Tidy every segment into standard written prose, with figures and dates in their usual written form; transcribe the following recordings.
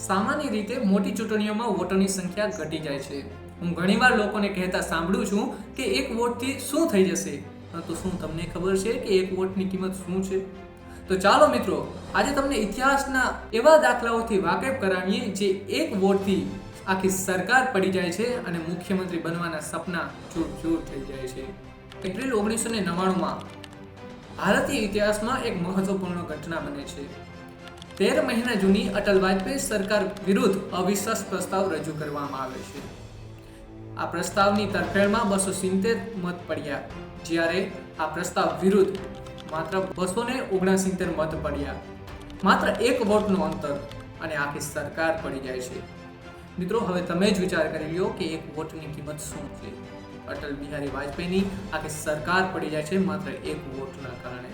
સામાન્ય રીતે મોટી ચૂંટણીઓમાં વોટોની સંખ્યા ઘટી જાય છે. હું ઘણીવાર લોકોને કહેતા સાંભળું છું કે એક વોટથી શું થઈ જશે, પરંતુ શું તમને ખબર છે કે એક વોટની કિંમત શું છે? તો ચાલો મિત્રો, આજે તમને ઇતિહાસના એવા દાખલાઓથી વાકેફ કરાવીએ જે એક વોટથી આખી સરકાર પડી જાય છે અને મુખ્યમંત્રી બનવાના સપના ચૂર થઈ જાય છે. એપ્રિલ 1999માં ભારતીય ઇતિહાસમાં એક મહત્વપૂર્ણ ઘટના બને છે. 13 મહિના જૂની અટલ વાજપેયી સરકાર વિરુદ્ધ અવિશ્વાસ પ્રસ્તાવ રજૂ કરવામાં આવે છે. આ પ્રસ્તાવની તરફેણમાં 270 મત પડ્યા, જ્યારે આ પ્રસ્તાવ વિરુદ્ધ માત્ર 269 મત પડ્યા. માત્ર એક વોટનું અંતર અને આખી સરકાર પડી જાય છે. મિત્રો, હવે તમે જ વિચાર કરી લો કે એક વોટની કિંમત શું છે. અટલ બિહારી વાજપેયીની આખી સરકાર પડી જાય છે માત્ર એક વોટના કારણે.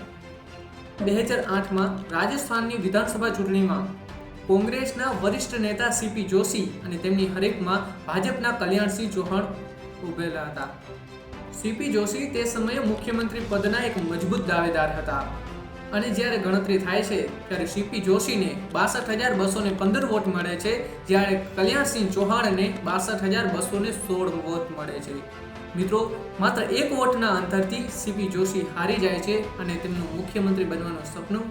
2008માં રાજસ્થાનની વિધાનસભા ચૂંટણીમાં કોંગ્રેસના વરિષ્ઠ નેતા સીપી જોશી અને તેમની હરીફમાં ભાજપના કલ્યાણસિંહ ચૌહાણ ઉભેલા હતા. સીપી જોશી તે સમયે મુખ્યમંત્રી પદના એક મજબૂત દાવેદાર હતા અને જ્યારે ગણતરી થાય છે ત્યારે સીપી જોશીને 62,215 વોટ મળે છે, જ્યારે કલ્યાણસિંહ ચૌહાણને 62,216 વોટ મળે છે. મિત્રો, માત્ર એક વોટના અંતરથી સીપી જોશી હારી જાય છે અને તેમનું મુખ્યમંત્રી બનવાનું સપનું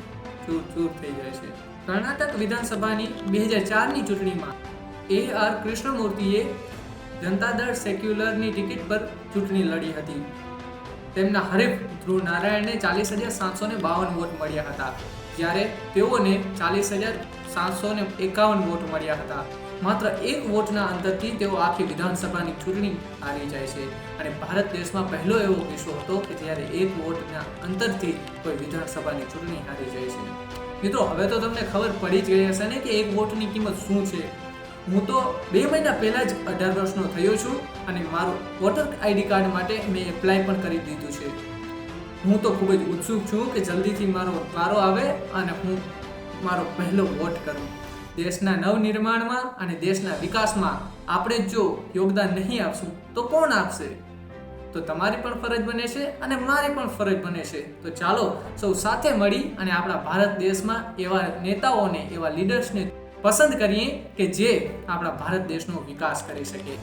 ચૂર થઈ જાય છે. કર્ણાટક વિધાનસભાની 2004ની ચૂંટણીમાં AR કૃષ્ણમૂર્તિએ જનતા દળ સેક્યુલરની ટિકિટ પર ચૂંટણી લડી હતી. તેમના હરીફ ધ્રુવ નારાયણને 40,752 વોટ મળ્યા હતા, જ્યારે તેઓને 40,751 વોટ મળ્યા હતા. માત્ર એક વોટના અંતરથી તેઓ આખી વિધાનસભાની ચૂંટણી હારી જાય છે અને ભારત દેશમાં પહેલો એવો કિસ્સો હતો કે જ્યારે એક વોટના અંતરથી કોઈ વિધાનસભાની ચૂંટણી હારી જાય છે. મિત્રો, હવે તો તમને ખબર પડી જ ગઈ હશે ને કે એક વોટની કિંમત શું છે. હું તો 2 મહિના પહેલાં જ 18 વર્ષનો થયો છું અને મારું વોટર આઈડી કાર્ડ માટે મેં એપ્લાય પણ કરી દીધું છે. હું તો ખૂબ જ ઉત્સુક છું કે જલ્દીથી મારો વારો આવે અને હું મારો પહેલો વોટ કરું. દેશના નવનિર્માણમાં અને દેશના વિકાસમાં આપણે જો યોગદાન નહીં આપશું તો કોણ આપશે? તો તમારી પણ ફરજ બને છે અને મારી પણ ફરજ બને છે. તો ચાલો સૌ સાથે મળી અને આપણા ભારત દેશમાં એવા નેતાઓને, એવા લીડર્સને પસંદ કરીએ કે જે આપણા ભારત દેશનો વિકાસ કરી શકે.